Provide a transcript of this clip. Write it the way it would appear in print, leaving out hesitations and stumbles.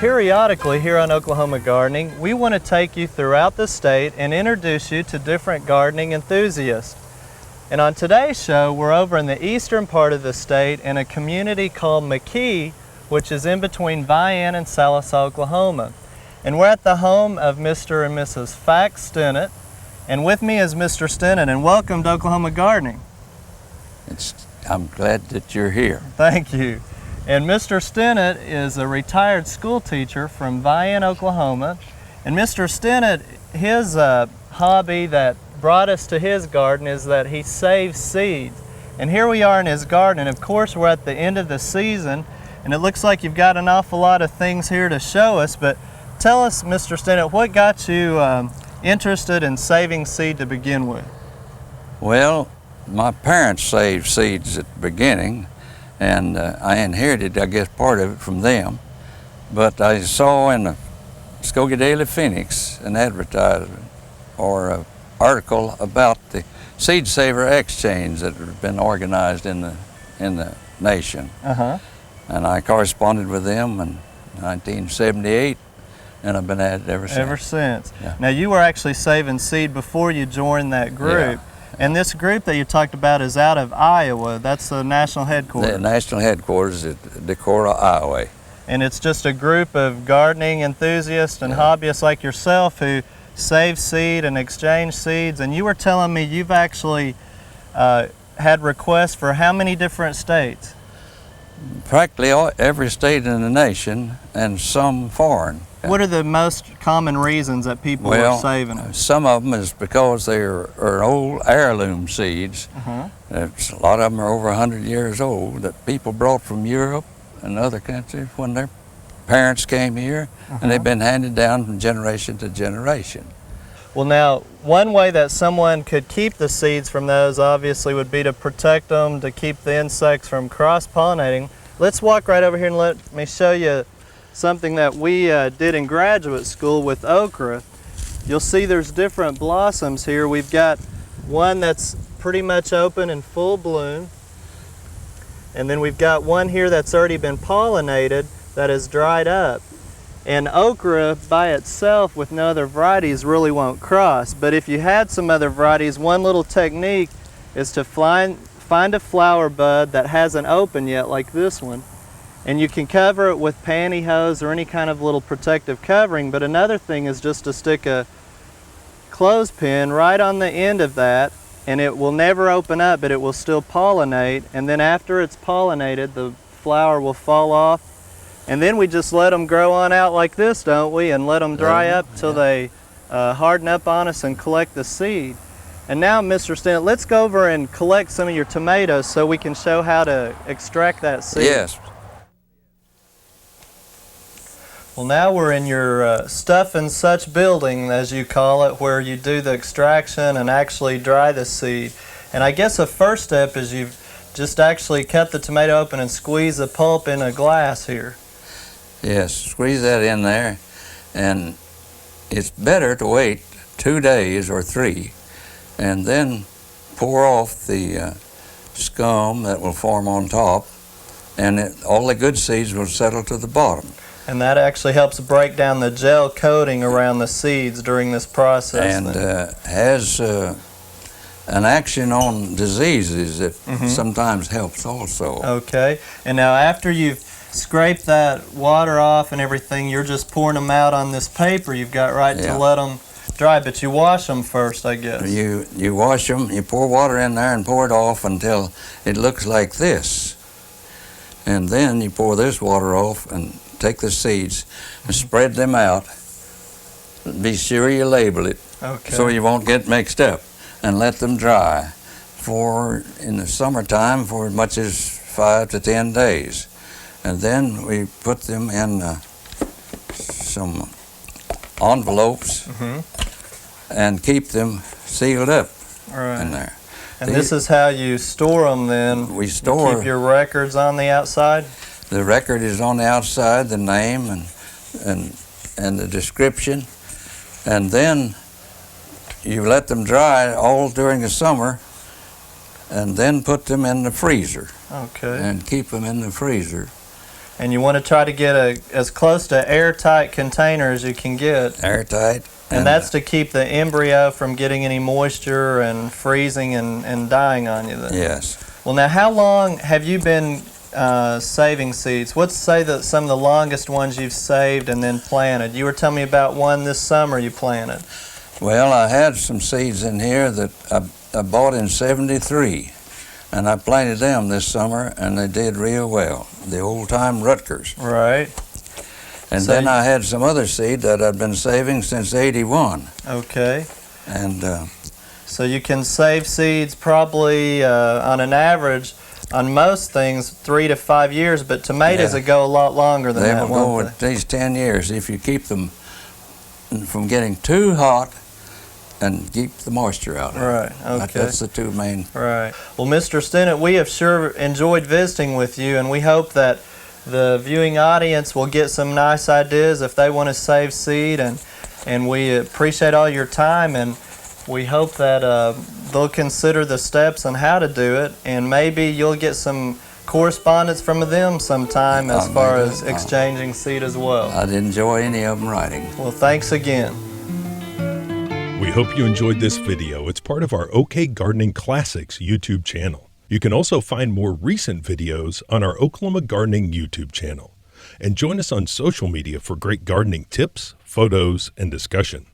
Periodically here on Oklahoma Gardening, we want to take you throughout the state and introduce you to different gardening enthusiasts. And on today's show, we're over in the eastern part of the state in a community called McKee, which is in between Vian and Sallisaw, Oklahoma. And we're at the home of Mr. and Mrs. Faxon Stinnett. And with me is Mr. Stinnett, and welcome to Oklahoma Gardening. I'm glad that you're here. Thank you. And Mr. Stinnett is a retired school teacher from Vian, Oklahoma. And Mr. Stinnett, his hobby that brought us to his garden is that he saves seeds. And here we are in his garden, and of course we're at the end of the season, and it looks like you've got an awful lot of things here to show us, but tell us, Mr. Stinnett, what got you interested in saving seed to begin with? Well, my parents saved seeds at the beginning, and I inherited, I guess, part of it from them. But I saw in the Muskogee Daily Phoenix an advertisement or an article about the Seed Saver Exchange that had been organized in the nation. And I corresponded with them in 1978, and I've been at it ever since. Ever since. Yeah. Now, you were actually saving seed before you joined that group. Yeah. And this group that you talked about is out of Iowa. That's the national headquarters. The national headquarters at Decorah, Iowa. And it's just a group of gardening enthusiasts and hobbyists like yourself who save seed and exchange seeds. And you were telling me you've actually had requests for how many different states? Practically every state in the nation, and some foreign. What are the most common reasons that people are saving them? Some of them is because they are old heirloom seeds. A lot of them are over 100 years old that people brought from Europe and other countries when their parents came here, and they've been handed down from generation to generation. Well, now, one way that someone could keep the seeds from those obviously would be to protect them, to keep the insects from cross-pollinating. Let's walk right over here and let me show you something that we did in graduate school with okra. You'll see there's different blossoms here. We've got one that's pretty much open and full bloom. And then we've got one here that's already been pollinated that has dried up. And okra by itself with no other varieties really won't cross. But if you had some other varieties, one little technique is to find a flower bud that hasn't opened yet, like this one. And you can cover it with pantyhose or any kind of little protective covering. But another thing is just to stick a clothespin right on the end of that, and it will never open up, but it will still pollinate. And then after it's pollinated, the flower will fall off. And then we just let them grow on out like this, don't we? And let them dry up till they harden up on us and collect the seed. And now, Mr. Stinnett, let's go over and collect some of your tomatoes so we can show how to extract that seed. Yes. Well, now we're in your stuff and such building, as you call it, where you do the extraction and actually dry the seed. And I guess the first step is you've just actually cut the tomato open and squeeze the pulp in a glass here. Yes, squeeze that in there, and it's better to wait 2 days or 3, and then pour off the scum that will form on top, and all the good seeds will settle to the bottom. And that actually helps break down the gel coating around the seeds during this process. And has an action on diseases that sometimes helps also. Okay. And now after you've scraped that water off and everything, you're just pouring them out on this paper you've got to let them dry. But you wash them first, I guess. You wash them, you pour water in there and pour it off until it looks like this. And then you pour this water off and take the seeds and spread them out. Be sure you label it so you won't get mixed up, and let them dry in the summertime for as much as 5 to 10 days. And then we put them in some envelopes and keep them sealed up in there. And this is how you store them then? We store. You keep your records on the outside? The record is on the outside, the name and the description. And then you let them dry all during the summer, and then put them in the freezer. Okay. And keep them in the freezer. And you want to try to get as close to airtight container as you can get. Airtight. And that's to keep the embryo from getting any moisture and freezing and dying on you then. Yes. Well, now how long have you been saving seeds? What's say that some of the longest ones you've saved and then planted? You were telling me about one this summer you planted. Well, I had some seeds in here that I bought in '73, and I planted them this summer, and they did real well. The old-time Rutgers. Right. And then I had some other seed that I'd been saving since '81. Okay. And so you can save seeds probably on an average on most things 3 to 5 years, but tomatoes will go a lot longer than that. They will go at least 10 years if you keep them from getting too hot and keep the moisture out of it. Right, okay. That's the two main. Right. Well, Mr. Stinnett, we have sure enjoyed visiting with you, and we hope that the viewing audience will get some nice ideas if they want to save seed, and we appreciate all your time, and we hope that they'll consider the steps on how to do it, and maybe you'll get some correspondence from them sometime as far as exchanging seed as well. I'd enjoy any of them writing. Well, thanks again. We hope you enjoyed this video. It's part of our OK Gardening Classics YouTube channel. You can also find more recent videos on our Oklahoma Gardening YouTube channel. And join us on social media for great gardening tips, photos, and discussion.